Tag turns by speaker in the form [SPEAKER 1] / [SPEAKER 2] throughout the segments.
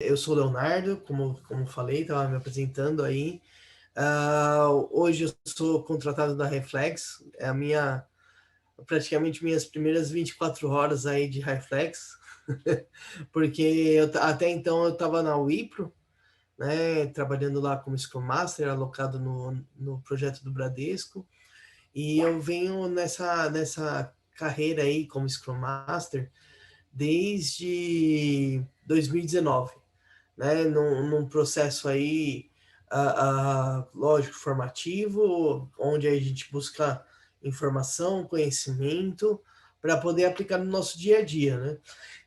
[SPEAKER 1] Eu sou o Leonardo, como falei, estava me apresentando aí. Hoje eu sou contratado da Reflex, é praticamente minhas primeiras 24 horas aí de Reflex, porque até então eu estava na Wipro, né, trabalhando lá como Scrum Master, alocado no projeto do Bradesco, e eu venho nessa carreira aí como Scrum Master desde 2019, né, num processo aí, lógico, formativo, onde a gente busca informação, conhecimento, para poder aplicar no nosso dia a dia, né?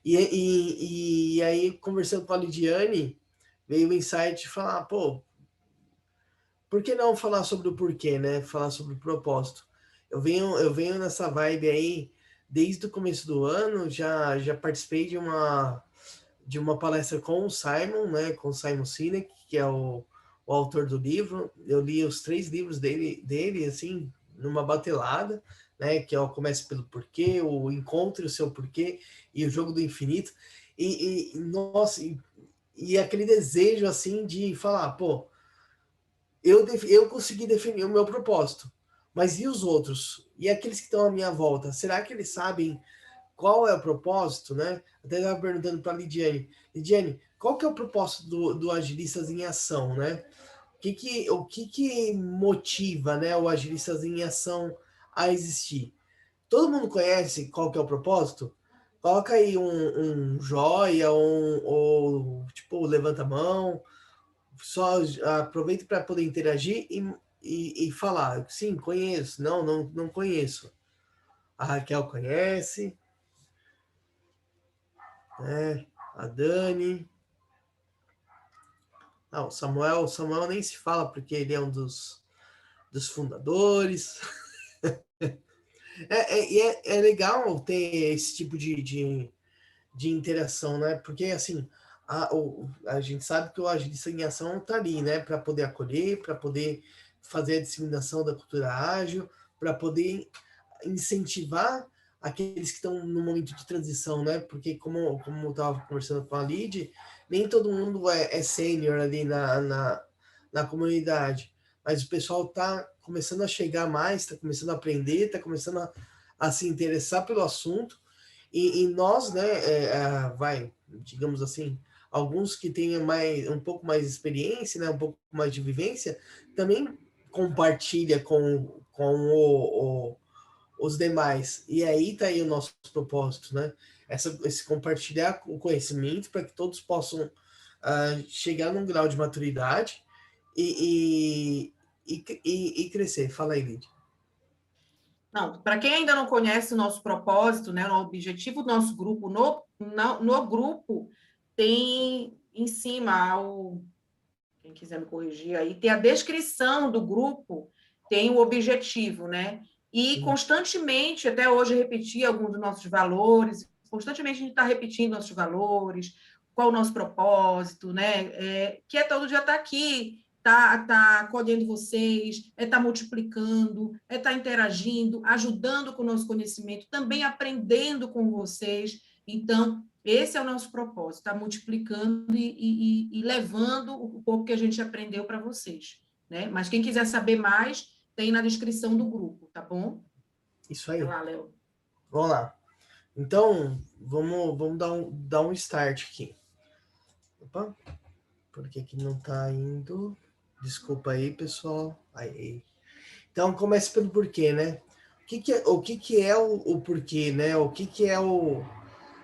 [SPEAKER 1] E aí, conversando com a Lidiane, veio o insight de falar, pô, por que não falar sobre o porquê, né? Falar sobre o propósito. Eu venho nessa vibe aí desde o começo do ano, já participei de uma palestra com o Simon, né, com o Simon Sinek, que é o autor do livro. Eu li os 3 livros dele assim, numa batelada, né, que é o Comece pelo Porquê, o Encontre o Seu Porquê e o Jogo do Infinito. Nossa, e aquele desejo, assim, de falar, pô, eu consegui definir o meu propósito, mas e os outros? E aqueles que estão à minha volta? Será que eles sabem qual é o propósito, né? Até estava perguntando para a Lidiane, qual que é o propósito do Agilistas em Ação, né? O que motiva, né, o Agilistas em Ação a existir? Todo mundo conhece qual que é o propósito? Coloca aí um joia, ou tipo, levanta a mão, só aproveita para poder interagir e falar, sim, conheço, não conheço. A Raquel conhece, né? A Dani. Ah, o Samuel nem se fala porque ele é um dos fundadores. E é legal ter esse tipo de interação, né? Porque assim, a gente sabe que o agilista em ação está ali, né? Para poder acolher, para poder fazer a disseminação da cultura ágil, para poder incentivar aqueles que estão no momento de transição, né? Porque como eu estava conversando com a Lid, nem todo mundo é sênior ali na comunidade, mas o pessoal está começando a chegar mais, está começando a aprender, está começando a se interessar pelo assunto, e nós, né, digamos assim, alguns que tenham um pouco mais de experiência, né, um pouco mais de vivência, também compartilha com os demais. E aí tá aí o nosso propósito, né? Esse compartilhar o conhecimento para que todos possam chegar num grau de maturidade e crescer. Fala aí, Lídia.
[SPEAKER 2] Não, para quem ainda não conhece o nosso propósito, né, o objetivo do nosso grupo, no grupo tem em cima, quem quiser me corrigir aí, tem a descrição do grupo, tem o objetivo, né? E constantemente, até hoje, repetir alguns dos nossos valores, constantemente a gente está repetindo nossos valores, qual o nosso propósito, né? Que é todo dia estar aqui, tá acolhendo vocês, estar multiplicando, estar interagindo, ajudando com o nosso conhecimento, também aprendendo com vocês. Então, esse é o nosso propósito, estar multiplicando e levando o pouco que a gente aprendeu para vocês, né? Mas quem quiser saber mais, tem na descrição do grupo, tá bom?
[SPEAKER 1] Isso
[SPEAKER 2] Vai
[SPEAKER 1] aí.
[SPEAKER 2] lá, Léo.
[SPEAKER 1] Vamos lá. Então, vamos dar um start aqui. Opa, por que que não tá indo? Desculpa aí, pessoal. Aí. Então, comece pelo porquê, né? O que que é o porquê, né? O que é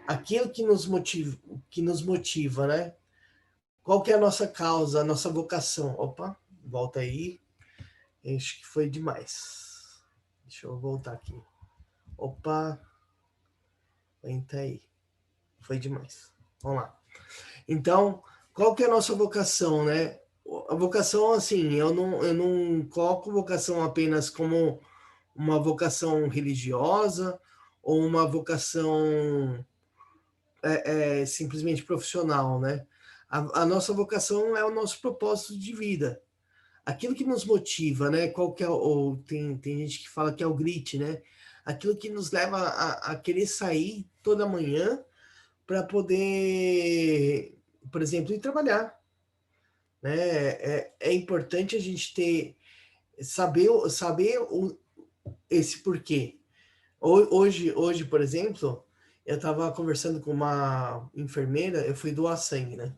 [SPEAKER 1] aquilo que nos motiva, né? Qual que é a nossa causa, a nossa vocação? Opa, volta aí. Acho que foi demais. Deixa eu voltar aqui. Opa, entra aí. Foi demais. Vamos lá. Então, qual que é a nossa vocação, né? A vocação, assim, eu não coloco vocação apenas como uma vocação religiosa ou uma vocação simplesmente profissional, né? A nossa vocação é o nosso propósito de vida. Aquilo que nos motiva, né? Qual que é ou tem gente que fala que é o grit, né? Aquilo que nos leva a querer sair toda manhã para poder por exemplo, ir trabalhar, né? É importante a gente saber esse porquê. Hoje, por exemplo, eu estava conversando com uma enfermeira, eu fui doar sangue, né?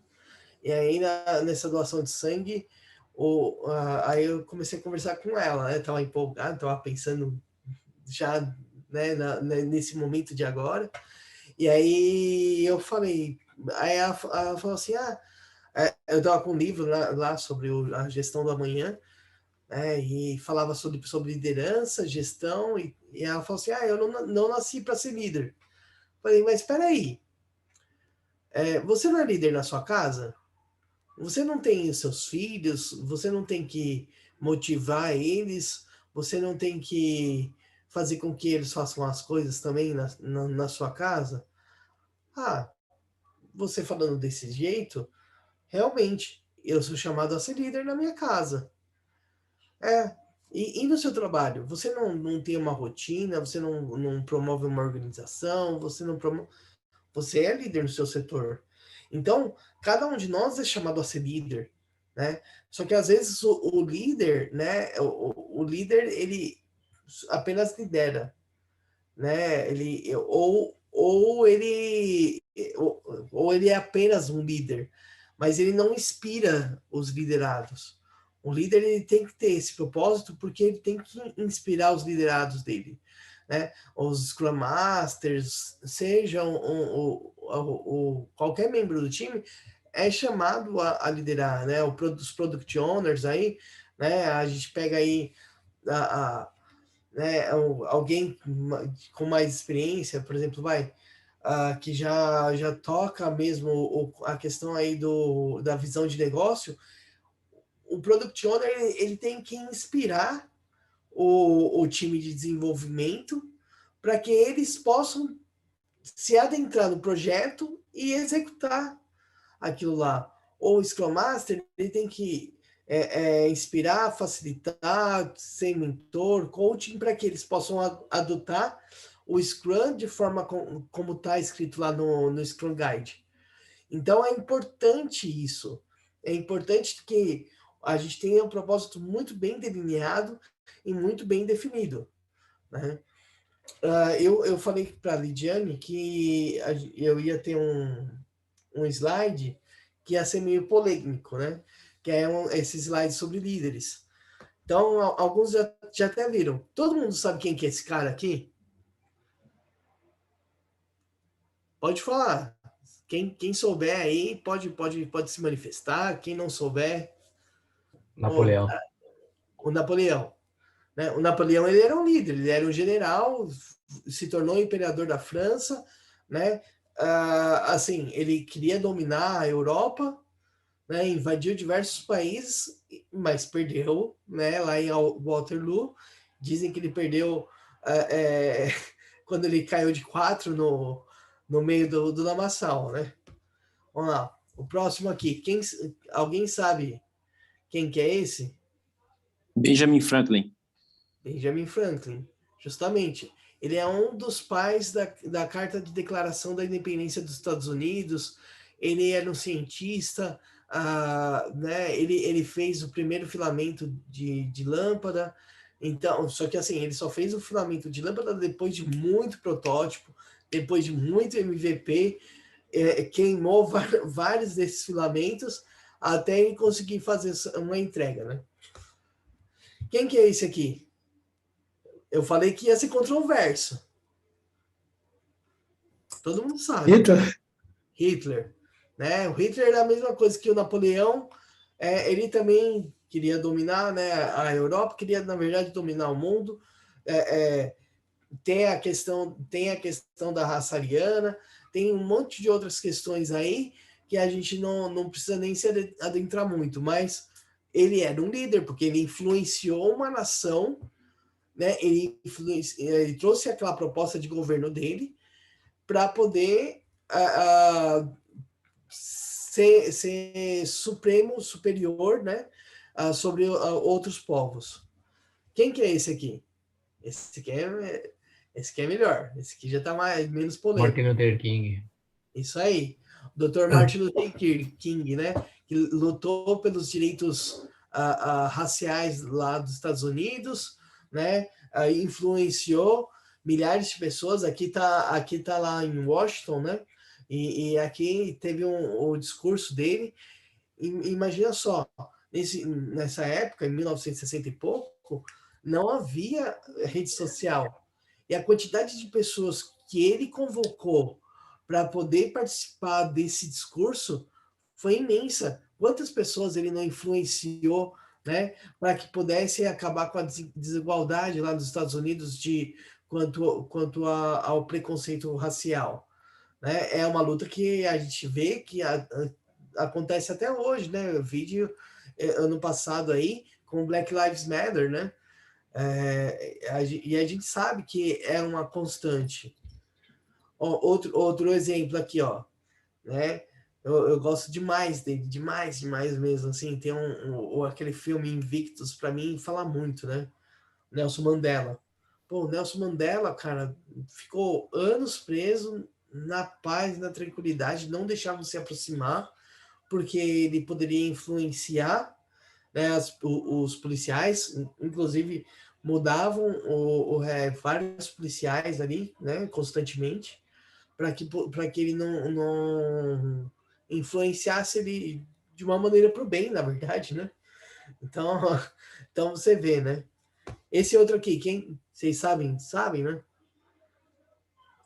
[SPEAKER 1] E aí, nessa doação de sangue, aí eu comecei a conversar com ela, né? Tava empolgado, tava pensando já, né, nesse momento de agora. E aí eu falei, aí ela falou assim, eu tava com um livro lá sobre a gestão do amanhã, né? E falava sobre liderança, gestão, e ela falou assim, eu não nasci para ser líder. Falei, mas espera aí, você não é líder na sua casa? Você não tem seus filhos, você não tem que motivar eles, você não tem que fazer com que eles façam as coisas também na sua casa? Ah, você falando desse jeito, realmente, eu sou chamado a ser líder na minha casa. É. E no seu trabalho, você não tem uma rotina, você não promove uma organização, você não promove. Você é líder no seu setor. Então, cada um de nós é chamado a ser líder, né? Só que às vezes o líder, né? O líder, ele apenas lidera, né? Ou ele é apenas um líder, mas ele não inspira os liderados. O líder ele tem que ter esse propósito porque ele tem que inspirar os liderados dele, né? Os Scrum Masters, sejam qualquer membro do time é chamado a liderar, né? Os Product Owners aí, né? A gente pega aí a né, alguém com mais experiência, por exemplo, que já toca mesmo a questão aí da visão de negócio, o Product Owner ele tem que inspirar o time de desenvolvimento para que eles possam se adentrar no projeto e executar aquilo lá. Ou o Scrum Master ele tem que inspirar, facilitar, ser mentor, coaching, para que eles possam adotar o Scrum de forma como está escrito lá no Scrum Guide. Então é importante isso. É importante que a gente tenha um propósito muito bem delineado e muito bem definido, né? Eu falei para a Lidiane que eu ia ter um slide que ia ser meio polêmico, né? Que é esse slide sobre líderes. Então, alguns já até viram. Todo mundo sabe quem que é esse cara aqui? Pode falar. Quem souber aí pode se manifestar. Quem não souber,
[SPEAKER 3] Napoleão.
[SPEAKER 1] o Napoleão. Né? O Napoleão ele era um líder, ele era um general, se tornou imperador da França, né? Assim, ele queria dominar a Europa, né, invadiu diversos países, mas perdeu, né, lá em Waterloo. Dizem que ele perdeu quando ele caiu de 4 no meio do lamaçal, né? Vamos lá. O próximo aqui. Alguém sabe quem que é esse?
[SPEAKER 4] Benjamin Franklin.
[SPEAKER 1] Benjamin Franklin, justamente. Ele é um dos pais da Carta de Declaração da Independência dos Estados Unidos. Ele era um cientista, né? Ele fez o primeiro filamento de lâmpada. Então, só que assim, ele só fez o filamento de lâmpada depois de muito protótipo, depois de muito MVP, queimou vários desses filamentos até ele conseguir fazer uma entrega, né? Quem que é esse aqui? Eu falei que ia ser controverso. Todo mundo sabe. Hitler. Né? O Hitler era a mesma coisa que o Napoleão. Ele também queria dominar, né, a Europa, queria, na verdade, dominar o mundo. Tem a questão da raça ariana, tem um monte de outras questões aí que a gente não precisa nem se adentrar muito, mas ele era um líder, porque ele influenciou uma nação, né? Ele trouxe aquela proposta de governo dele para poder ser supremo, superior, né? Sobre outros povos. Quem que é esse aqui? Esse aqui é melhor. Esse aqui já está menos polêmico.
[SPEAKER 3] Martin Luther King.
[SPEAKER 1] Isso aí. Dr. Martin Luther King, né? Que lutou pelos direitos raciais lá dos Estados Unidos, né? Influenciou milhares de pessoas. Aqui tá lá em Washington, né? E aqui teve o discurso dele. Imagina só, nessa época, em 1960 e pouco, não havia rede social. E a quantidade de pessoas que ele convocou para poder participar desse discurso foi imensa. Quantas pessoas ele não influenciou, né, para que pudesse acabar com a desigualdade lá nos Estados Unidos quanto ao preconceito racial, né? É uma luta que a gente vê que acontece até hoje, né? O vídeo ano passado aí com Black Lives Matter, né? E a gente sabe que é uma constante. Ó, outro exemplo aqui, ó, né? Eu gosto demais dele, demais mesmo, assim. Tem aquele filme Invictus, para mim, fala muito, né? Nelson Mandela. Pô, o Nelson Mandela, cara, ficou anos preso na paz, na tranquilidade, não deixavam se aproximar, porque ele poderia influenciar, né, os policiais, inclusive mudavam vários policiais ali, né, constantemente, para que ele não influenciasse ele de uma maneira para o bem, na verdade, né? Então, então você vê, né? Esse outro aqui, quem vocês sabem,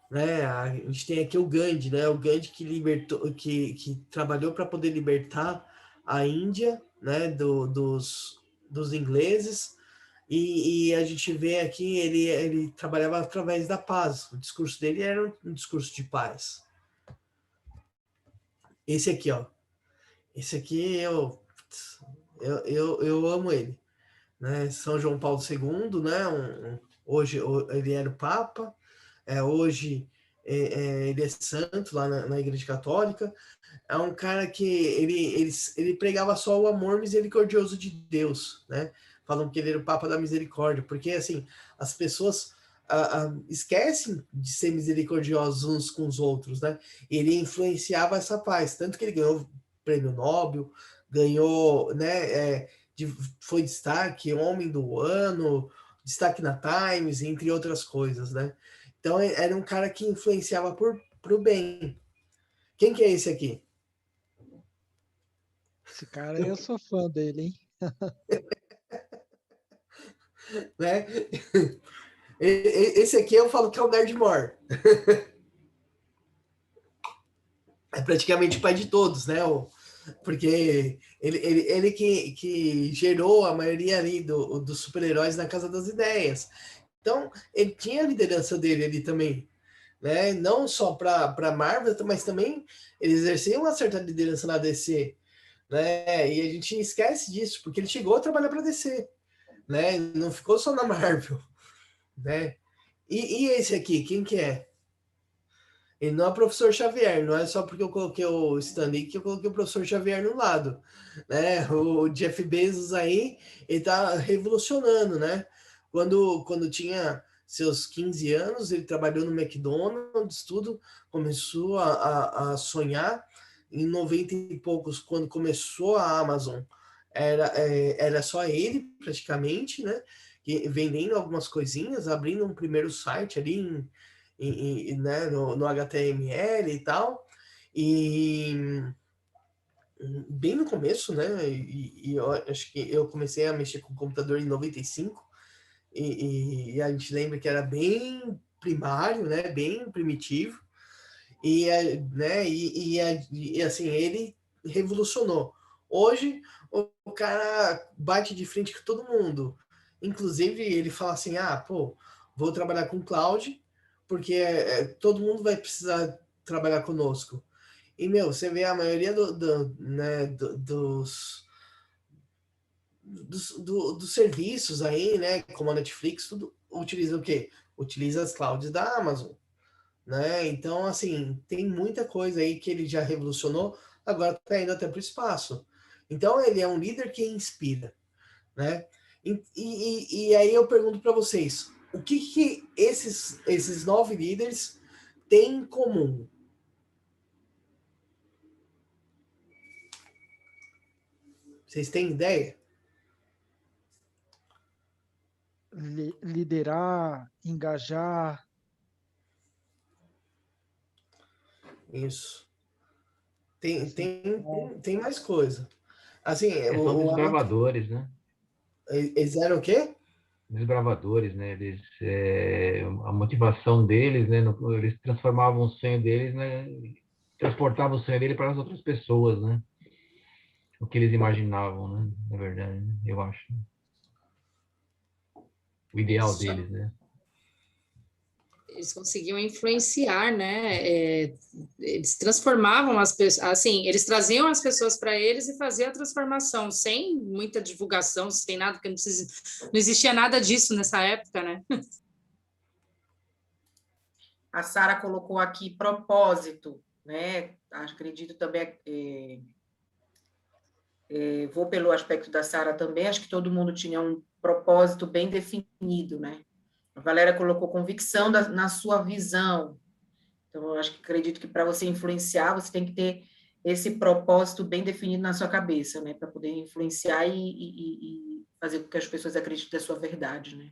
[SPEAKER 1] né? A gente tem aqui o Gandhi, né? O Gandhi que libertou, que trabalhou para poder libertar a Índia, né? Dos ingleses. E a gente vê aqui ele trabalhava através da paz. O discurso dele era um discurso de paz. Esse aqui, ó. Esse aqui eu amo ele, né? São João Paulo II, né? Hoje ele era o Papa. Hoje ele é santo lá na Igreja Católica. É um cara que ele pregava só o amor misericordioso de Deus, né? Falam que ele era o Papa da Misericórdia, porque assim as pessoas esquecem de ser misericordiosos uns com os outros, né? Ele influenciava essa paz, tanto que ele ganhou o Prêmio Nobel, ganhou, né? Foi destaque, Homem do Ano, destaque na Times, entre outras coisas, né? Então era um cara que influenciava pro bem. Quem que é esse aqui?
[SPEAKER 5] Esse cara eu sou fã dele, hein?
[SPEAKER 1] Né? Esse aqui eu falo que é o Nerdmore. É praticamente o pai de todos, né? Porque ele que gerou a maioria ali dos super-heróis na Casa das Ideias. Então, ele tinha a liderança dele ali também, né? Não só para Marvel, mas também ele exercia uma certa liderança na DC, né? E a gente esquece disso, porque ele chegou a trabalhar para DC, né? Não ficou só na Marvel, né? E esse aqui, quem que é? Ele não é o professor Xavier, não é só porque eu coloquei o Stanley que eu coloquei o professor Xavier no lado, né? O Jeff Bezos aí, ele tá revolucionando, né? Quando tinha seus 15 anos, ele trabalhou no McDonald's, tudo, começou a sonhar. Em 90 e poucos, quando começou a Amazon, era só ele, praticamente, né? Vendendo algumas coisinhas, abrindo um primeiro site ali né, no HTML e tal, e bem no começo, né, e eu acho que eu comecei a mexer com o computador em 95, e a gente lembra que era bem primário, né, bem primitivo, né, e assim, ele revolucionou. Hoje, o cara bate de frente com todo mundo. Inclusive, ele fala assim, pô, vou trabalhar com cloud, porque todo mundo vai precisar trabalhar conosco. E, meu, você vê a maioria né, dos serviços aí, né, como a Netflix, tudo utiliza o quê? Utiliza as clouds da Amazon, né? Então, assim, tem muita coisa aí que ele já revolucionou, agora está indo até para o espaço. Então, ele é um líder que inspira, né? E aí eu pergunto para vocês, o que esses 9 líderes têm em comum? Vocês têm ideia?
[SPEAKER 5] Liderar, engajar.
[SPEAKER 1] Isso. Tem,
[SPEAKER 5] Assim,
[SPEAKER 1] tem, tem mais coisa. Assim,
[SPEAKER 3] São
[SPEAKER 1] o Alan,
[SPEAKER 3] desbravadores, né?
[SPEAKER 1] eles eram o quê?
[SPEAKER 3] Desbravadores, né? A motivação deles, né? Eles transformavam o sonho deles, né? Transportavam o sonho dele para as outras pessoas, né? O que eles imaginavam, né? Na verdade, né? Eu acho. O ideal deles, né?
[SPEAKER 6] Eles conseguiam influenciar, né? Eles transformavam as pessoas, assim, eles traziam as pessoas para eles e faziam a transformação, sem muita divulgação, sem nada, porque não existia nada disso nessa época, né?
[SPEAKER 2] A Sara colocou aqui propósito, né? Acredito também, vou pelo aspecto da Sara também, acho que todo mundo tinha um propósito bem definido, né? A Valéria colocou convicção na sua visão. Então, eu acredito que para você influenciar, você tem que ter esse propósito bem definido na sua cabeça, né? Para poder influenciar e fazer com que as pessoas acreditem na sua verdade, né?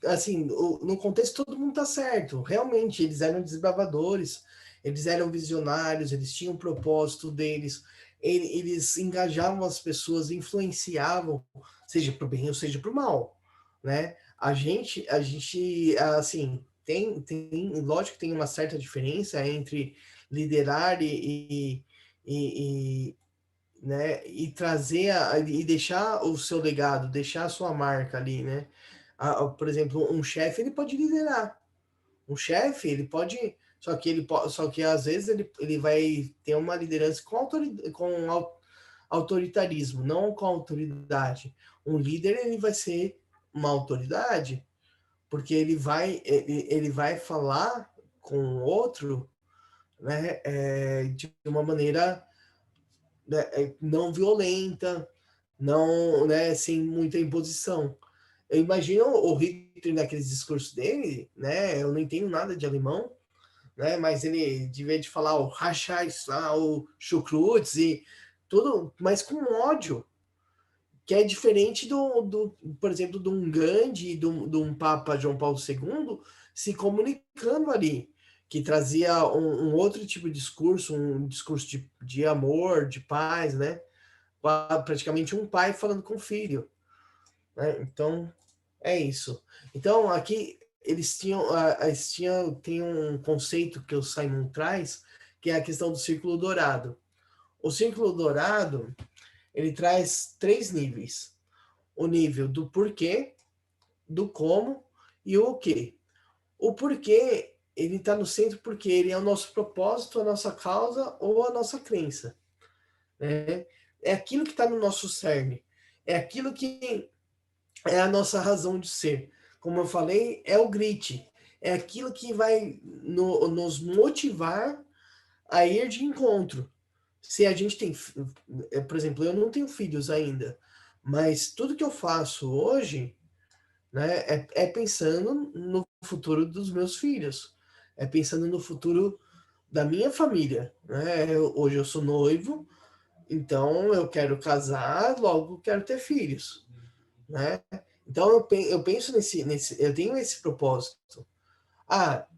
[SPEAKER 1] Assim, no contexto todo mundo tá certo. Realmente, eles eram desbravadores, eles eram visionários, eles tinham um propósito deles, eles engajavam as pessoas, influenciavam, seja para o bem ou seja para o mal, né? A gente, assim, lógico que tem uma certa diferença entre liderar e, né, e trazer e deixar o seu legado, deixar a sua marca ali, né? Por exemplo, um chefe ele pode liderar. Um chefe ele pode, só que às vezes ele vai ter uma liderança com autoritarismo, não com autoridade. Um líder ele vai ser uma autoridade, porque ele vai falar com o outro, né, de uma maneira, né, não violenta, não, né, sem muita imposição. Eu imagino o Hitler naqueles discursos dele, né? Eu não entendo nada de alemão, né? Mas ele devia de falar o Rachais lá, o Chukrutz e tudo, mas com ódio, que é diferente por exemplo, de um Gandhi, de um Papa João Paulo II se comunicando ali, que trazia um outro tipo de discurso, um discurso de amor, de paz, né? Praticamente um pai falando com o filho, né? Então, é isso. Então, aqui tem um conceito que o Simon traz, que é a questão do círculo dourado. O círculo dourado, ele traz 3 níveis. O nível do porquê, do como e o quê. O porquê, ele está no centro porque ele é o nosso propósito, a nossa causa ou a nossa crença, né? É aquilo que está no nosso cerne. É aquilo que é a nossa razão de ser. Como eu falei, é o grit. É aquilo que vai nos motivar a ir de encontro. Se a gente tem, por exemplo, eu não tenho filhos ainda, mas tudo que eu faço hoje, né, é pensando no futuro dos meus filhos, é pensando no futuro da minha família, né? Hoje eu sou noivo, então eu quero casar, logo quero ter filhos, né? Então eu penso eu tenho esse propósito.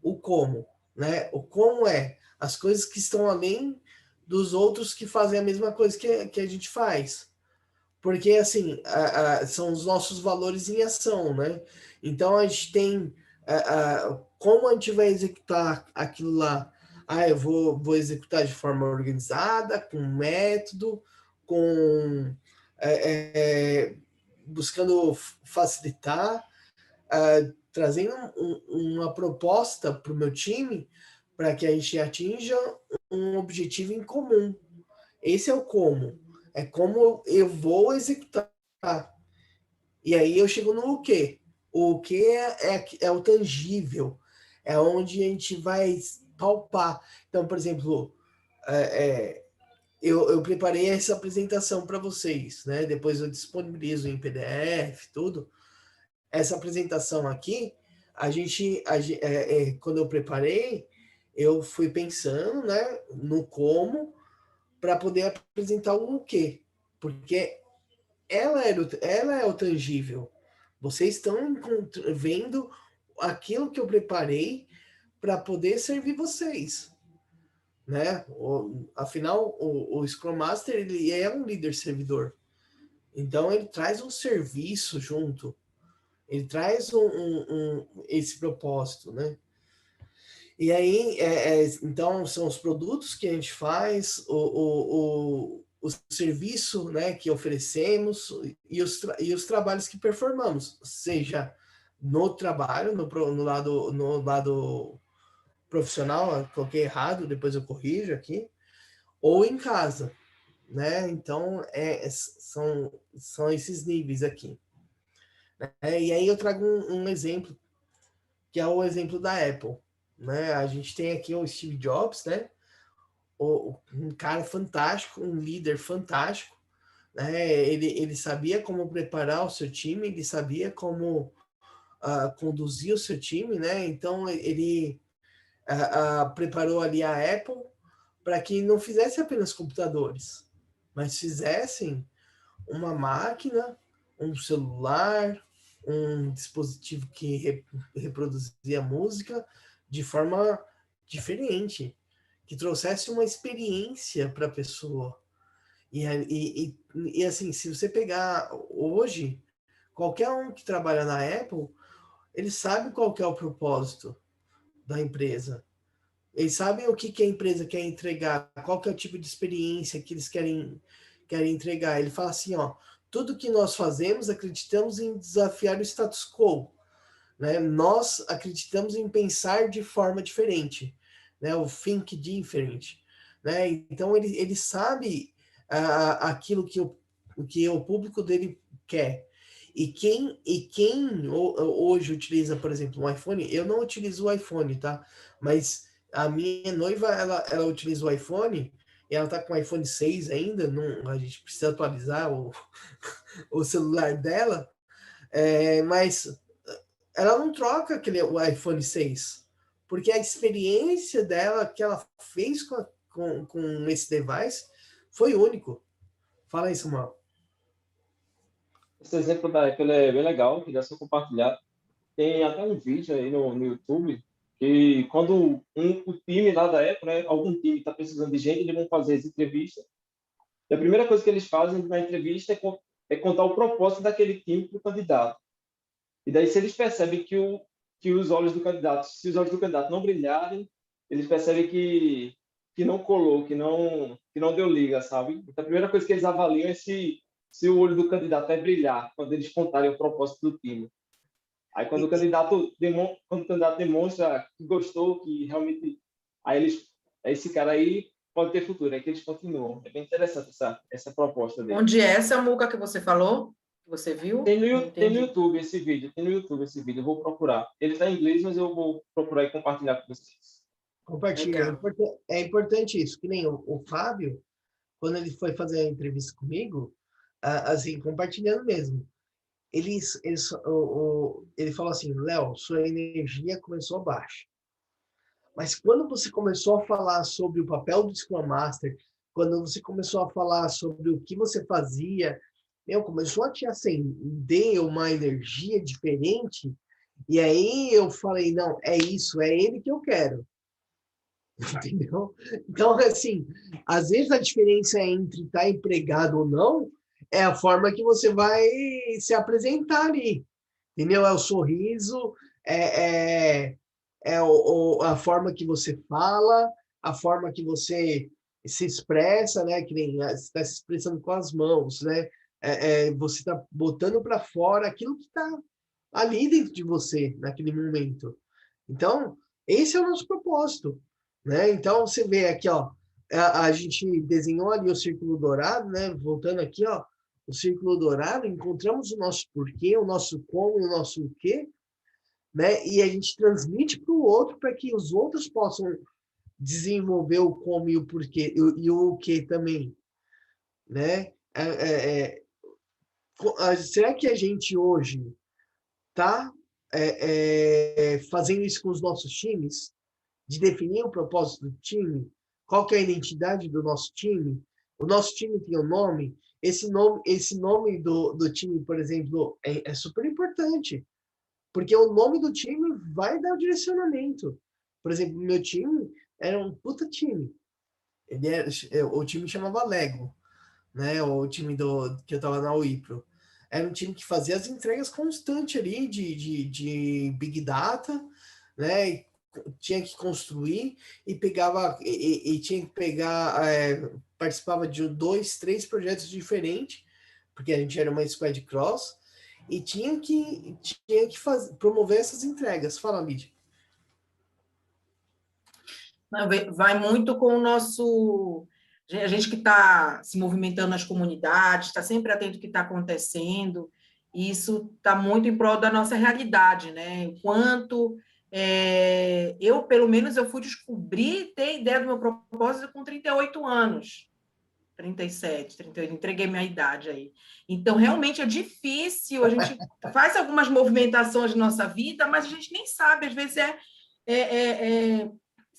[SPEAKER 1] O como, né? O como é as coisas que estão além dos outros que fazem a mesma coisa que a gente faz. Porque, assim, são os nossos valores em ação, né? Então, a gente tem como a gente vai executar aquilo lá. Eu vou executar de forma organizada, com método, com buscando facilitar, trazendo uma proposta para o meu time para que a gente atinja um objetivo em comum. Esse é o como. É como eu vou executar. E aí eu chego no o quê? O que é o tangível. É onde a gente vai palpar. Então, por exemplo, eu preparei essa apresentação para vocês, né? Depois eu disponibilizo em PDF, tudo. Essa apresentação aqui, quando eu preparei, eu fui pensando, né, no como para poder apresentar o quê. porque ela é o tangível. Vocês estão vendo aquilo que eu preparei para poder servir vocês, né? Afinal, o Scrum Master, ele é um líder servidor. Então, ele traz um serviço junto. Ele traz esse propósito, né? E aí, então, são os produtos que a gente faz, o serviço, né, que oferecemos e os trabalhos que performamos, seja no trabalho, no lado profissional, eu coloquei errado, depois eu corrijo aqui, ou em casa, né? Então, são esses níveis aqui. E aí eu trago um exemplo, que é o exemplo da Apple, né? A gente tem aqui o Steve Jobs, né? Um cara fantástico, um líder fantástico, né? Ele sabia como preparar o seu time, ele sabia como conduzir o seu time, né? Então ele preparou ali a Apple para que não fizesse apenas computadores, mas fizessem uma máquina, um celular, um dispositivo que reproduzia música de forma diferente, que trouxesse uma experiência para a pessoa. E assim, se você pegar hoje, qualquer um que trabalha na Apple, ele sabe qual que é o propósito da empresa. Eles sabem o que a empresa quer entregar, qual que é o tipo de experiência que eles querem entregar. Ele fala assim, ó, tudo que nós fazemos, acreditamos em desafiar o status quo, né? Nós acreditamos em pensar de forma diferente, né? O think different, né? Então ele sabe aquilo que o público dele quer. E quem hoje utiliza, por exemplo, um iPhone, eu não utilizo o iPhone, tá? Mas a minha noiva, ela utiliza o iPhone, e ela tá com o iPhone 6 ainda, não, a gente precisa atualizar o celular dela, mas ela não troca o iPhone 6, porque a experiência dela, que ela fez com esse device, foi único. Fala aí, Samuel.
[SPEAKER 7] Esse exemplo da Apple é bem legal, queria só compartilhar. Tem até um vídeo aí no YouTube que quando o time lá da Apple, né, algum time está precisando de gente, eles vão fazer as entrevistas. E a primeira coisa que eles fazem na entrevista é contar o propósito daquele time para o candidato. E daí, se eles percebem que os olhos do candidato, se os olhos do candidato não brilharem, eles percebem que não colou, que não deu liga, sabe? Então, a primeira coisa que eles avaliam é se o olho do candidato vai brilhar quando eles contarem o propósito do time. Aí, quando o candidato demonstra que gostou, que realmente... esse cara aí pode ter futuro, é que eles continuam. É bem interessante essa proposta dele.
[SPEAKER 2] Onde é essa muca que você falou? Que você viu?
[SPEAKER 7] Tem no YouTube esse vídeo. Eu vou procurar. Ele está em inglês, mas eu vou procurar e compartilhar com vocês.
[SPEAKER 1] Compartilha. É importante isso, que nem o Fábio, quando ele foi fazer a entrevista comigo, assim, compartilhando mesmo. Ele falou assim, Léo, sua energia começou baixa. Mas quando você começou a falar sobre o papel do Scrum Master, quando você começou a falar sobre o que você fazia, começou a te acender uma energia diferente, e aí eu falei, não, é isso, é ele que eu quero. Entendeu? Então, assim, às vezes a diferença entre estar empregado ou não é a forma que você vai se apresentar ali, entendeu? É o sorriso, a forma que você fala, a forma que você se expressa, né? Que nem você está se expressando com as mãos, né? Você está botando para fora aquilo que está ali dentro de você naquele momento. Então, esse é o nosso propósito, né? Então, você vê aqui, ó, a gente desenhou ali o círculo dourado, né? Voltando aqui, ó, o círculo dourado, encontramos o nosso porquê, o nosso como e o nosso o quê, né? E a gente transmite para o outro para que os outros possam desenvolver o como e o porquê e o que também, né? Será que a gente hoje está fazendo isso com os nossos times? De definir o propósito do time? Qual que é a identidade do nosso time? o nosso time tem um nome, esse nome do time, por exemplo, é super importante, porque o nome do time vai dar o direcionamento. Por exemplo, o meu time era um puta time. O time chamava Lego, né? O time que eu tava na Wipro. Era um time que fazia as entregas constantes ali de Big Data, né? E tinha que construir e pegava e tinha que pegar, participava de 2, 3 projetos diferentes, porque a gente era uma squad cross, e tinha que promover essas entregas. Fala, Mídia.
[SPEAKER 2] Não, vai muito com o nosso... A gente que está se movimentando nas comunidades, está sempre atento ao que está acontecendo, e isso está muito em prol da nossa realidade, né? O quanto eu, pelo menos, eu fui descobrir, ter ideia do meu propósito com 38 anos. 37, 38, entreguei minha idade aí. Então, realmente é difícil, a gente faz algumas movimentações na nossa vida, mas a gente nem sabe, às vezes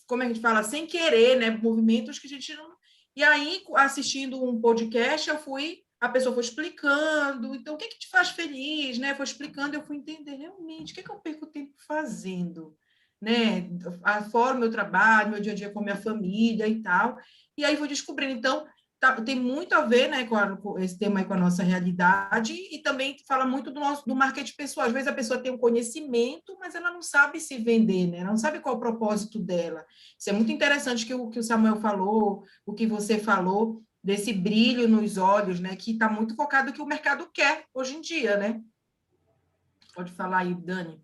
[SPEAKER 2] como a gente fala, sem querer, né? Movimentos que a gente não... E aí, assistindo um podcast, a pessoa foi explicando, então, o que te faz feliz, né? Foi explicando, eu fui entender realmente, o que eu perco tempo fazendo, né? Fora o meu trabalho, meu dia a dia com a minha família e tal, e aí fui descobrindo, então, tem muito a ver, né, com esse tema aí, com a nossa realidade, e também fala muito do marketing pessoal. Às vezes a pessoa tem um conhecimento, mas ela não sabe se vender, né? Ela não sabe qual é o propósito dela. Isso é muito interessante que o Samuel falou, o que você falou, desse brilho nos olhos, né, que está muito focado no que o mercado quer hoje em dia, né? Pode falar aí, Dani.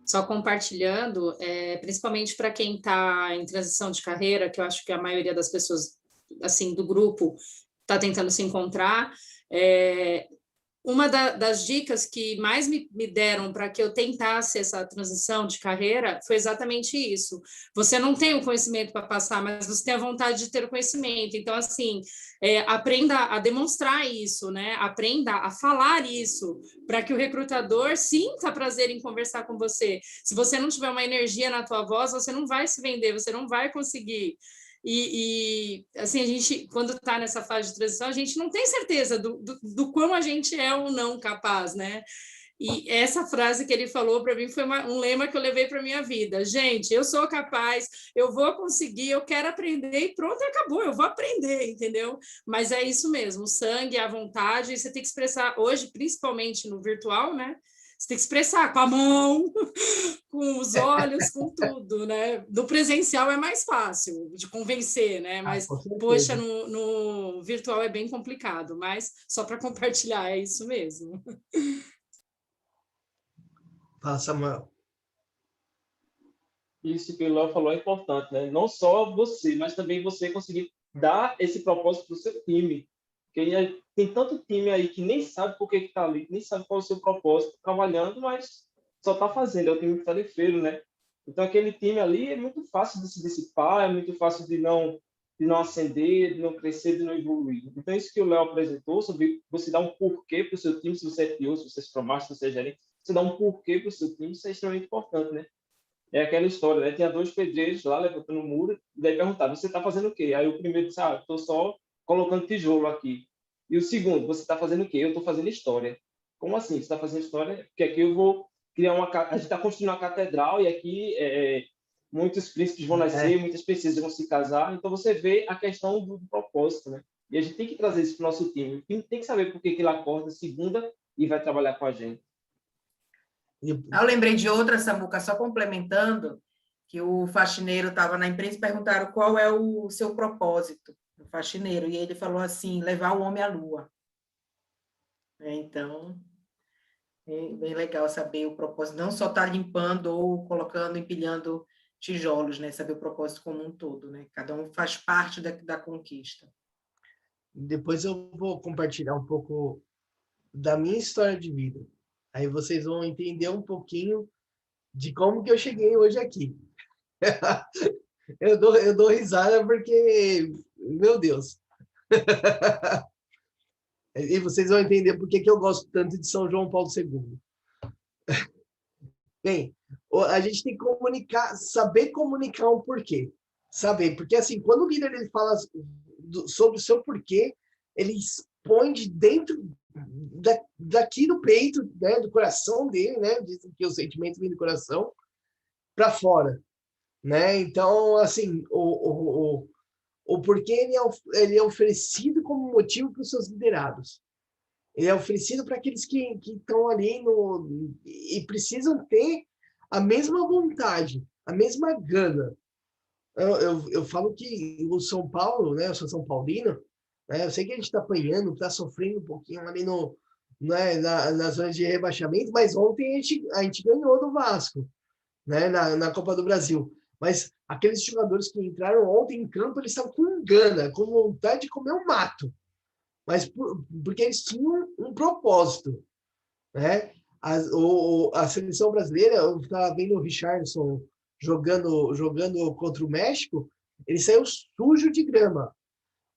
[SPEAKER 6] Só compartilhando, principalmente para quem está em transição de carreira, que eu acho que a maioria das pessoas assim do grupo está tentando se encontrar, uma das dicas que mais me deram para que eu tentasse essa transição de carreira foi exatamente isso. Você não tem o conhecimento para passar, mas você tem a vontade de ter o conhecimento. Então, assim, aprenda a demonstrar isso, né? Aprenda a falar isso, para que o recrutador sinta prazer em conversar com você. Se você não tiver uma energia na tua voz, você não vai se vender, você não vai conseguir. E assim, a gente, quando está nessa fase de transição, a gente não tem certeza do quão a gente é ou não capaz, né? E essa frase que ele falou para mim foi um lema que eu levei para a minha vida. Gente, eu sou capaz, eu vou conseguir, eu quero aprender e pronto, acabou, eu vou aprender, entendeu? Mas é isso mesmo, o sangue, a vontade, você tem que expressar hoje, principalmente no virtual, né? Você tem que expressar com a mão, com os olhos, com tudo, né? Do presencial é mais fácil de convencer, né? Mas, poxa, no virtual é bem complicado, mas só para compartilhar, é isso mesmo.
[SPEAKER 1] Fala, Samuel.
[SPEAKER 7] Isso que o Léo falou é importante, né? Não só você, mas também você conseguir dar esse propósito para o seu time. Porque tem tanto time aí que nem sabe por que está ali, nem sabe qual é o seu propósito trabalhando, mas só está fazendo, é o time tarefeiro, né? Então, aquele time ali é muito fácil de se dissipar, é muito fácil de não ascender, de não crescer, de não evoluir. Então, isso que o Léo apresentou, sobre você dar um porquê para o seu time, se você é PO, se você é Scrum Master, se você é gerente, você dá um porquê para o seu time, isso é extremamente importante, né? É aquela história, né? Tinha 2 pedreiros lá levantando o muro, e daí perguntaram, você está fazendo o quê? Aí o primeiro disse, estou só colocando tijolo aqui. E o segundo, você está fazendo o quê? Eu estou fazendo história. Como assim? Você está fazendo história? Porque aqui eu vou criar a gente está construindo uma catedral e aqui muitos príncipes vão nascer, muitas princesas vão se casar. Então você vê a questão do propósito, né? E a gente tem que trazer isso para o nosso time. O time tem que saber por que ele acorda segunda e vai trabalhar com a gente.
[SPEAKER 2] Eu lembrei de outra, Samuca, só complementando, que o faxineiro estava na imprensa e perguntaram qual é o seu propósito, o faxineiro, e ele falou assim, levar o homem à lua. Então, é bem legal saber o propósito, não só estar limpando ou colocando, empilhando tijolos, né? Saber o propósito como um todo, né? Cada um faz parte da conquista.
[SPEAKER 1] Depois eu vou compartilhar um pouco da minha história de vida. Aí vocês vão entender um pouquinho de como que eu cheguei hoje aqui. Eu dou risada porque, meu Deus. E vocês vão entender por que eu gosto tanto de São João Paulo II. Bem, a gente tem que saber comunicar um porquê. Saber, porque assim, quando o líder ele fala, sobre o seu porquê, ele expõe de dentro daqui do peito, né, do coração dele, né, dizem que o sentimento vem do coração para fora, né? Então, assim, o porquê ele é oferecido como motivo para os seus liderados. Ele é oferecido para aqueles que estão ali e precisam ter a mesma vontade, a mesma gana. Eu falo que o São Paulo, né, eu sou São Paulino, né, eu sei que a gente está apanhando, está sofrendo um pouquinho ali né, na zona de rebaixamento, mas ontem a gente ganhou do Vasco, né, na Copa do Brasil. Mas aqueles jogadores que entraram ontem em campo, eles estavam com gana, com vontade de comer um mato. Mas porque eles tinham um propósito, né? A seleção brasileira, eu estava vendo o Richarlison jogando contra o México, ele saiu sujo de grama,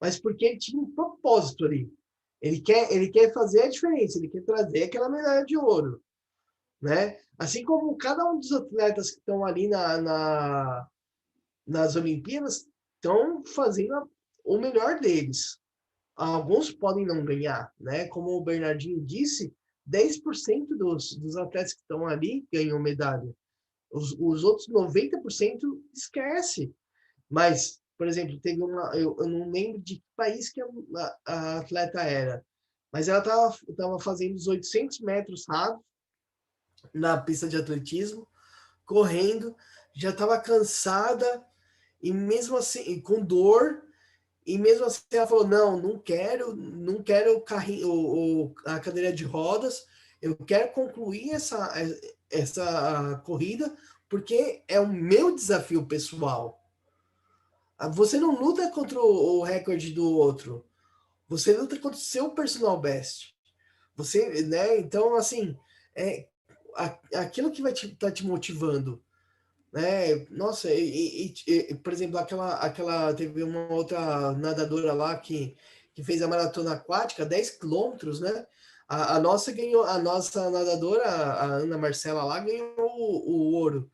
[SPEAKER 1] mas porque ele tinha um propósito ali. Ele quer fazer a diferença, ele quer trazer aquela medalha de ouro, né? Assim como cada um dos atletas que estão ali nas Olimpíadas estão fazendo o melhor deles. Alguns podem não ganhar, né? Como o Bernardinho disse, 10% dos atletas que estão ali ganham medalha. Os outros 90% esquece. Mas, por exemplo, teve eu não lembro de que país que a atleta era, mas ela estava fazendo os 800 metros rasos na pista de atletismo, correndo, já estava cansada e mesmo assim, com dor, e mesmo assim ela falou, não quero a cadeira de rodas, eu quero concluir essa corrida, porque é o meu desafio pessoal. Você não luta contra o recorde do outro, você luta contra o seu personal best. Você, né? Então, assim, aquilo que vai estar te motivando, né? Nossa, por exemplo, teve uma outra nadadora lá que fez a maratona aquática, 10 quilômetros, né? A nossa nadadora, a Ana Marcela lá, ganhou o ouro.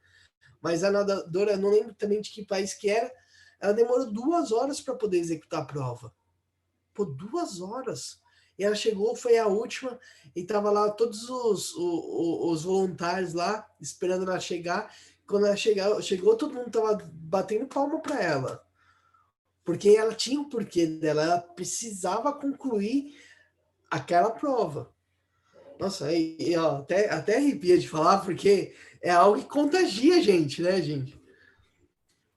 [SPEAKER 1] Mas a nadadora, não lembro também de que país que era, ela demorou 2 horas para poder executar a prova. Por 2 horas. E ela chegou, foi a última, e estava lá todos os voluntários lá, esperando ela chegar. Quando ela chegou, todo mundo estava batendo palma para ela. Porque ela tinha o porquê dela, ela precisava concluir aquela prova. Nossa, ó, até arrepia de falar, porque é algo que contagia a gente, né, gente?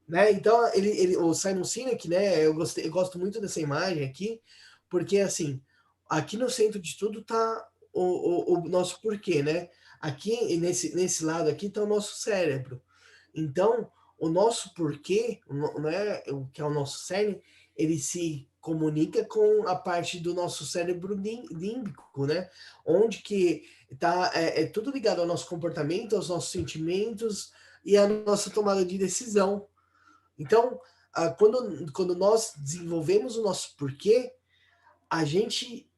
[SPEAKER 1] Né? Então, o Simon Sinek, né, eu gosto muito dessa imagem aqui, porque, assim, aqui no centro de tudo está o nosso porquê, né? Aqui, nesse lado aqui, está o nosso cérebro. Então, o nosso porquê, né, o que é o nosso cérebro, ele se comunica com a parte do nosso cérebro límbico, né? Onde que tá, tudo ligado ao nosso comportamento, aos nossos sentimentos e à nossa tomada de decisão. Então, quando nós desenvolvemos o nosso porquê, a gente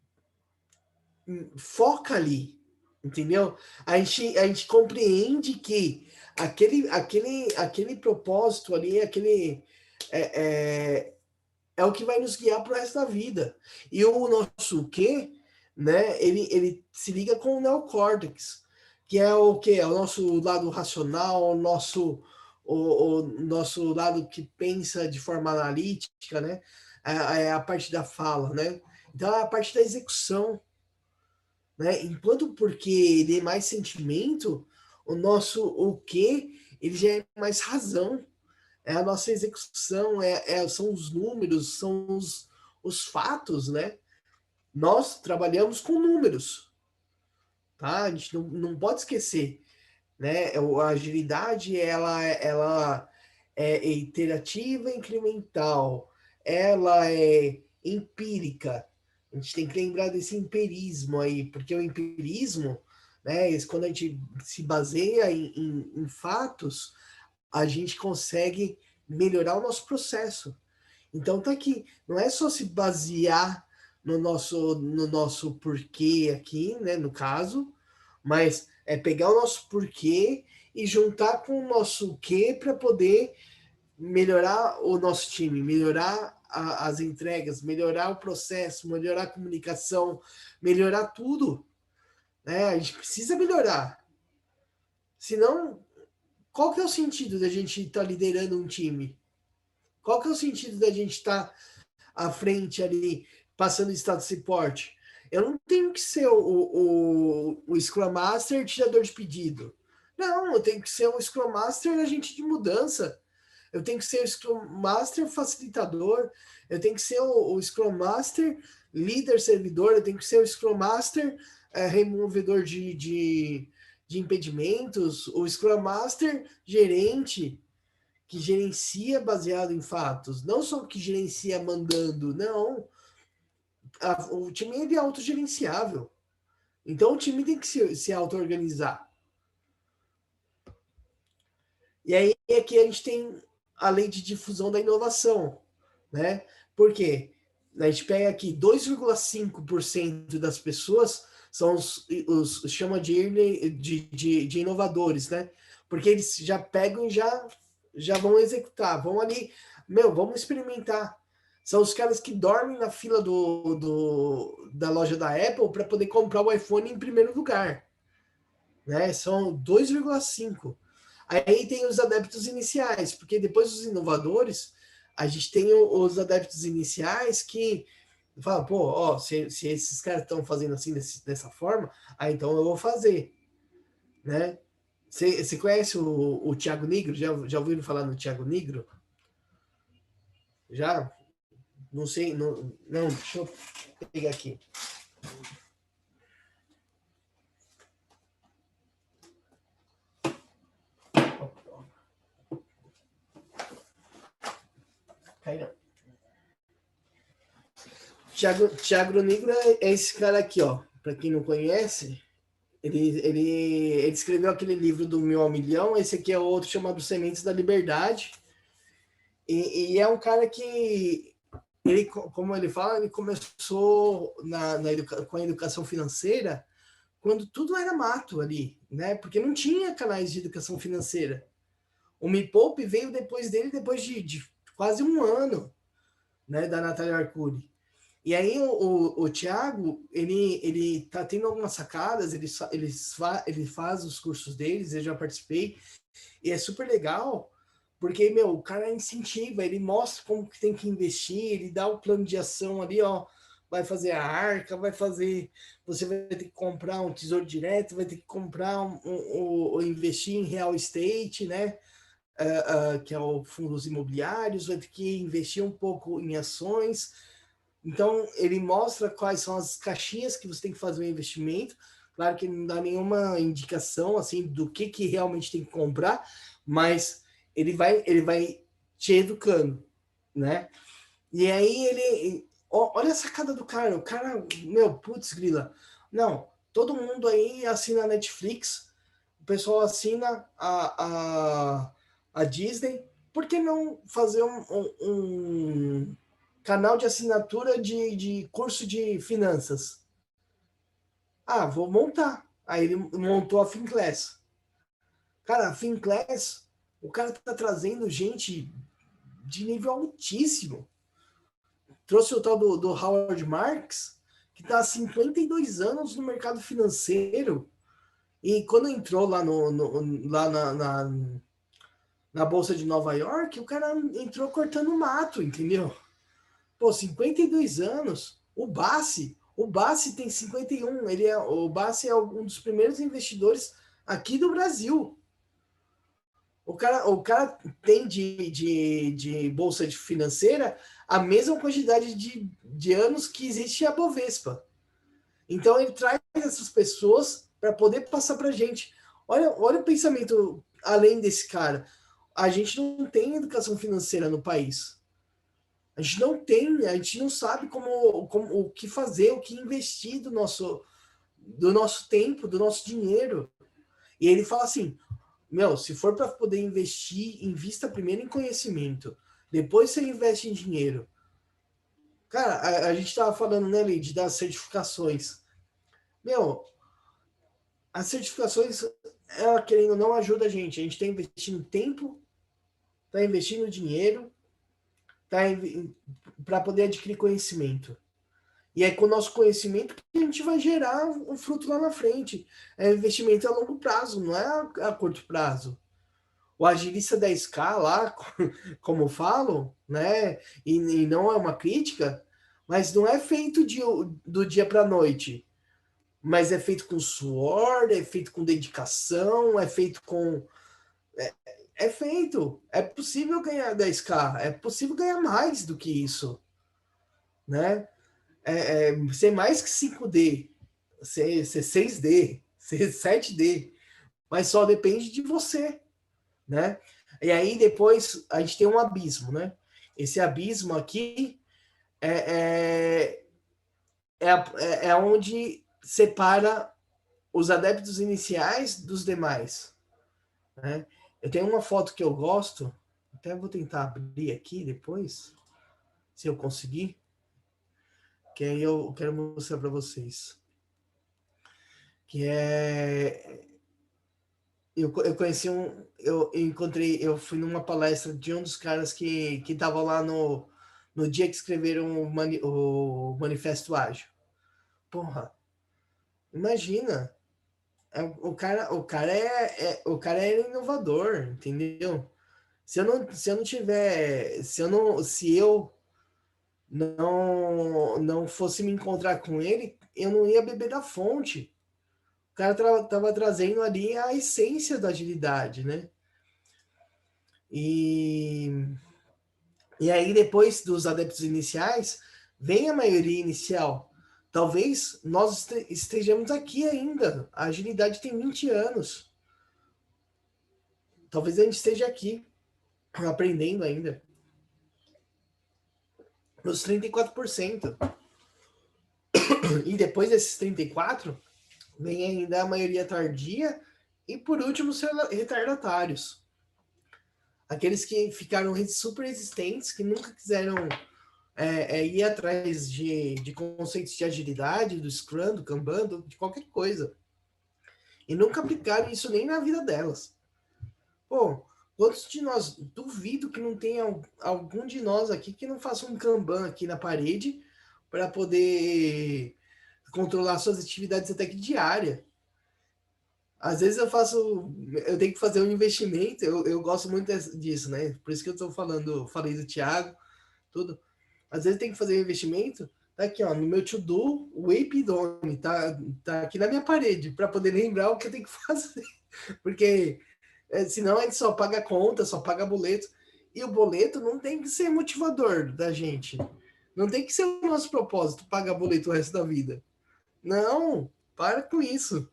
[SPEAKER 1] foca ali, entendeu? A gente compreende que aquele propósito ali, é o que vai nos guiar para o resto da vida. E o nosso quê, né? Ele se liga com o neocórtex, que é o quê? É o nosso lado racional, o nosso lado que pensa de forma analítica, né? É a parte da fala, né? Então é a parte da execução, né? Enquanto o porquê ele é mais sentimento, o quê ele já é mais razão, é a nossa execução, são os números, são os fatos, né? Nós trabalhamos com números, tá? A gente não pode esquecer, né? A agilidade, ela é iterativa e incremental, ela é empírica. A gente tem que lembrar desse empirismo aí, porque o empirismo, né, quando a gente se baseia em fatos, a gente consegue melhorar o nosso processo. Então tá aqui, não é só se basear no nosso porquê aqui, né, no caso, mas é pegar o nosso porquê e juntar com o nosso quê para poder melhorar o nosso time, melhorar as entregas, melhorar o processo, melhorar a comunicação, melhorar tudo, né? A gente precisa melhorar. Senão, qual que é o sentido da gente estar liderando um time? Qual que é o sentido da gente estar à frente ali, passando status support? Eu não tenho que ser o Scrum Master tirador de pedido. Não, eu tenho que ser um Scrum Master agente de mudança. Eu tenho que ser o Scrum Master facilitador. Eu tenho que ser o Scrum Master líder servidor. Eu tenho que ser o Scrum Master removedor de impedimentos. O Scrum Master gerente, que gerencia baseado em fatos. Não só que gerencia mandando, não. O time é autogerenciável. Então o time tem que se auto-organizar. E aí aqui a gente tem a lei de difusão da inovação, né? Por quê? A gente pega aqui 2,5% das pessoas são os chama de inovadores, né? Porque eles já pegam e já vão executar, vão ali, vamos experimentar. São os caras que dormem na fila da loja da Apple para poder comprar o iPhone em primeiro lugar, né? São 2,5%. Aí tem os adeptos iniciais, porque depois dos inovadores, a gente tem os adeptos iniciais que falam, pô, ó, se esses caras estão fazendo assim dessa forma, então eu vou fazer, né? Você conhece o Thiago Nigro? Já ouviram falar no Thiago Nigro? Já? Não sei, não, deixa eu pegar aqui. Thiago Nigro é esse cara aqui, ó. Para quem não conhece, ele escreveu aquele livro do Mil ao Milhão. Esse aqui é outro chamado Sementes da Liberdade. E é um cara que ele, como ele fala, ele começou com a educação financeira quando tudo era mato ali, né? Porque não tinha canais de educação financeira. O Me Poupe veio depois dele, depois de quase um ano, né? Da Natália Arcuri. E aí o Thiago, ele tá tendo algumas sacadas, ele faz os cursos deles, eu já participei, e é super legal, porque, o cara incentiva, ele mostra como que tem que investir, ele dá o plano de ação ali, ó, vai fazer a arca, você vai ter que comprar um tesouro direto, vai ter que comprar investir em real estate, né, que é o fundos imobiliários, vai ter que investir um pouco em ações. Então, ele mostra quais são as caixinhas que você tem que fazer o investimento. Claro que ele não dá nenhuma indicação assim do que realmente tem que comprar, mas ele vai te educando, né? E aí olha a sacada do cara. O cara, putz, grila. Não, todo mundo aí assina a Netflix, o pessoal assina a Disney. Por que não fazer um canal de assinatura de curso de finanças? Ah, vou montar. Aí ele montou a Finclass. Cara, a Finclass, o cara tá trazendo gente de nível altíssimo. Trouxe o tal do Howard Marks, que tá há 52 anos no mercado financeiro. E quando entrou lá, na Bolsa de Nova York, o cara entrou cortando mato, entendeu? Pô, 52 anos. O Bassi tem 51. O Bassi é um dos primeiros investidores aqui do Brasil. O cara tem de bolsa de financeira a mesma quantidade de anos que existe a Bovespa. Então ele traz essas pessoas para poder passar para a gente. Olha o pensamento além desse cara. A gente não tem educação financeira no país. A gente não sabe como o que fazer, o que investir do nosso tempo, do nosso dinheiro. E ele fala assim, se for para poder investir, invista primeiro em conhecimento, depois você investe em dinheiro. Cara, a gente estava falando, né, Lid, das certificações. As certificações, ela querendo ou não, ajuda a gente. A gente está investindo tempo, está investindo dinheiro, para poder adquirir conhecimento. E é com o nosso conhecimento que a gente vai gerar um fruto lá na frente. É investimento a longo prazo, não é a curto prazo. O agilista 10K lá, como falam, né? E não é uma crítica, mas não é feito do dia para a noite. Mas é feito com suor, é feito com dedicação, é feito com. É feito. É possível ganhar 10K, é possível ganhar mais do que isso, né? Ser mais que 5D, ser 6D, ser 7D, mas só depende de você, né? E aí depois a gente tem um abismo, né? Esse abismo aqui é onde separa os adeptos iniciais dos demais, né? Eu tenho uma foto que eu gosto, até vou tentar abrir aqui depois, se eu conseguir, que aí eu quero mostrar para vocês. Que é... Eu conheci eu encontrei, eu fui numa palestra de um dos caras que estava lá no dia que escreveram o Manifesto Ágil. Porra, imagina, o cara é inovador, entendeu? Se eu não fosse me encontrar com ele, eu não ia beber da fonte. O cara tava trazendo ali a essência da agilidade, né? E aí, depois dos adeptos iniciais, vem a maioria inicial. Talvez nós estejamos aqui ainda. A agilidade tem 20 anos. Talvez a gente esteja aqui, aprendendo ainda. Nos 34%. E depois desses 34%, vem ainda a maioria tardia e, por último, os retardatários. Aqueles que ficaram super resistentes, que nunca quiseram ir atrás de conceitos de agilidade, do Scrum, do Kanban, de qualquer coisa. E nunca aplicaram isso nem na vida delas. Pô, quantos de nós, duvido que não tenha algum de nós aqui que não faça um Kanban aqui na parede para poder controlar suas atividades até que diária. Às vezes eu tenho que fazer um investimento, eu gosto muito disso, né? Por isso que eu falei do Thiago, tudo. Às vezes tem que fazer um investimento, tá aqui, ó, no meu to-do, o Apidone, tá aqui na minha parede, para poder lembrar o que eu tenho que fazer. Porque senão a gente só paga conta, só paga boleto. E o boleto não tem que ser motivador da gente. Não tem que ser o nosso propósito, pagar boleto o resto da vida. Não, para com isso.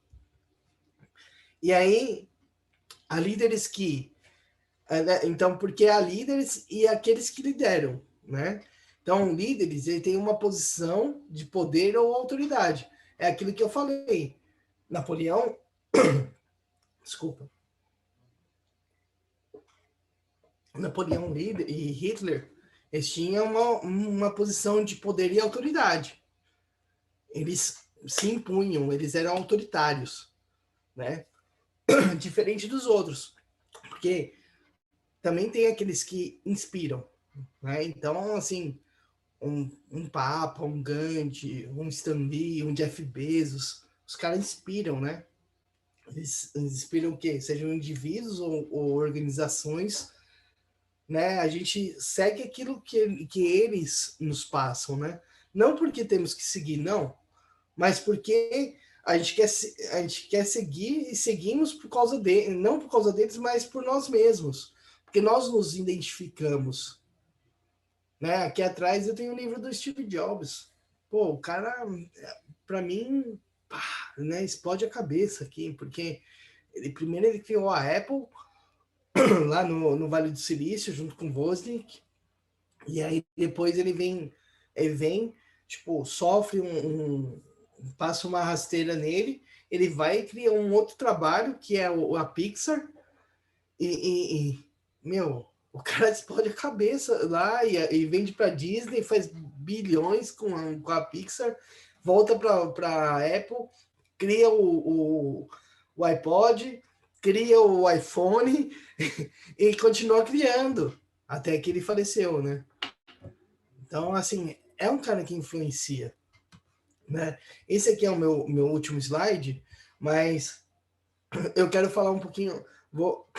[SPEAKER 1] E aí, há líderes que... Então, porque há líderes e aqueles que lideram, né? Então, líderes, ele tem uma posição de poder ou autoridade. É aquilo que eu falei. Napoleão... Desculpa. Napoleão e Hitler, eles tinham uma posição de poder e autoridade. Eles se impunham, eles eram autoritários, né? Diferente dos outros, porque também tem aqueles que inspiram, né? Então, assim, um Papa, um Gandhi, um Stan Lee, um Jeff Bezos, os caras inspiram, né? Eles inspiram o quê? Sejam indivíduos ou organizações, né? A gente segue aquilo que eles nos passam, né? Não porque temos que seguir, não, mas porque a gente quer seguir e seguimos por causa deles, não por causa deles, mas por nós mesmos, porque nós nos identificamos, né? Aqui atrás eu tenho um livro do Steve Jobs. Pô, o cara, para mim, pá, né, explode a cabeça aqui, porque primeiro ele criou a Apple lá no Vale do Silício, junto com o Wozniak, e aí depois ele vem tipo, sofre passa uma rasteira nele, ele vai e cria um outro trabalho, que é a Pixar, meu, o cara explode a cabeça lá e vende para Disney, faz bilhões com a Pixar, volta para Apple, cria o iPod, cria o iPhone e continua criando, até que ele faleceu, né? Então, assim, é um cara que influencia, né? Esse aqui é o meu último slide, mas eu quero falar um pouquinho, vou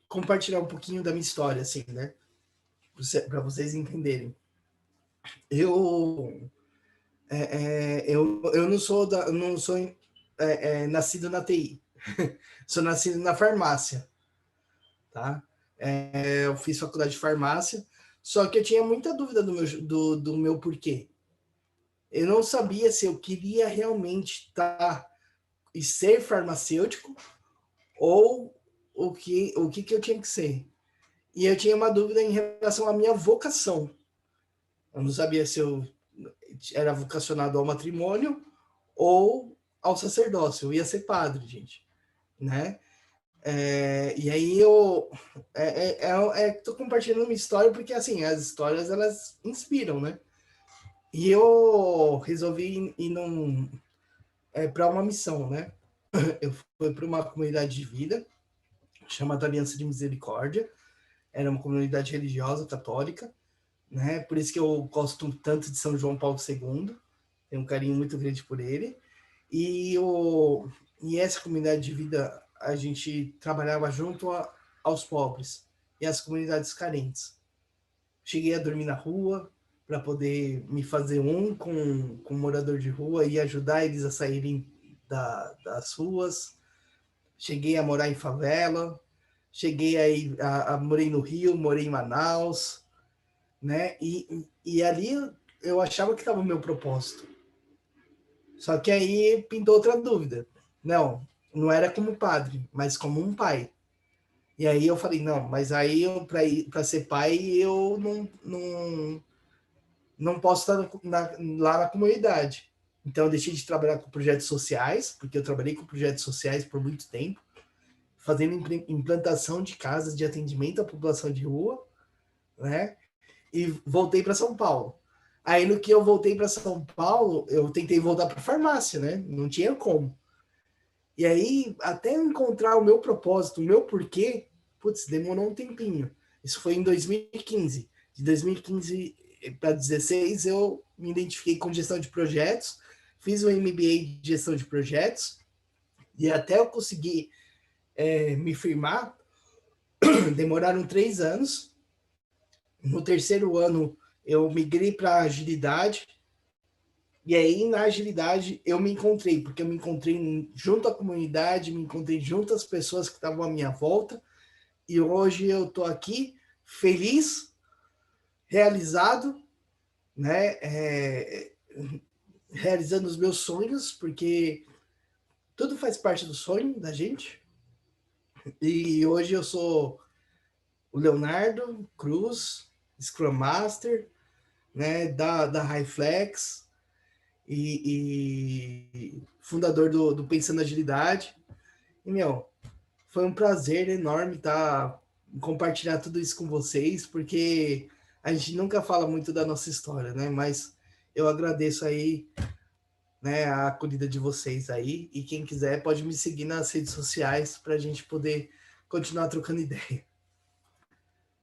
[SPEAKER 1] compartilhar um pouquinho da minha história, assim, né? Para vocês entenderem. Eu não sou nascido na TI, sou nascido na farmácia, tá? Eu fiz faculdade de farmácia, só que eu tinha muita dúvida do meu porquê. Eu não sabia se eu queria realmente estar e ser farmacêutico ou o que eu tinha que ser. E eu tinha uma dúvida em relação à minha vocação. Eu não sabia se eu era vocacionado ao matrimônio ou ao sacerdócio. Eu ia ser padre, gente, né? E aí eu tô compartilhando uma história porque, assim, as histórias, elas inspiram, né? E eu resolvi ir para uma missão, né? Eu fui para uma comunidade de vida chamada Aliança de Misericórdia. Era uma comunidade religiosa católica, né? Por isso que eu gosto tanto de São João Paulo II. Tenho um carinho muito grande por ele. E essa comunidade de vida, a gente trabalhava junto aos pobres e às comunidades carentes. Cheguei a dormir na rua para poder me fazer com um morador de rua e ajudar eles a saírem das ruas. Cheguei a morar em favela, cheguei a morei no Rio, morei em Manaus, né? E ali eu achava que estava o meu propósito. Só que aí pintou outra dúvida. Não era como padre, mas como um pai. E aí eu falei, não, mas aí para ser pai eu não posso estar lá na comunidade. Então eu deixei de trabalhar com projetos sociais, porque eu trabalhei com projetos sociais por muito tempo, fazendo implantação de casas de atendimento à população de rua, né? E voltei para São Paulo. Aí, no que eu voltei para São Paulo, eu tentei voltar para a farmácia, né? Não tinha como. E aí, até eu encontrar o meu propósito, o meu porquê, putz, demorou um tempinho. Isso foi em 2015. De 2015 para 2016, eu me identifiquei com gestão de projetos, fiz um MBA de gestão de projetos, e até eu conseguir me firmar, demoraram 3 anos. No terceiro ano, eu migrei para agilidade. E aí, na agilidade, eu me encontrei, porque eu me encontrei junto à comunidade, me encontrei junto às pessoas que estavam à minha volta. E hoje eu estou aqui, feliz, realizado, né? Realizando os meus sonhos, porque tudo faz parte do sonho da gente. E hoje eu sou o Leonardo Cruz, Scrum Master, né, da Highflex e fundador do Pensando Agilidade. E, foi um prazer enorme compartilhar tudo isso com vocês, porque a gente nunca fala muito da nossa história, né? Mas eu agradeço aí, né, a acolhida de vocês aí, e quem quiser pode me seguir nas redes sociais para a gente poder continuar trocando ideia.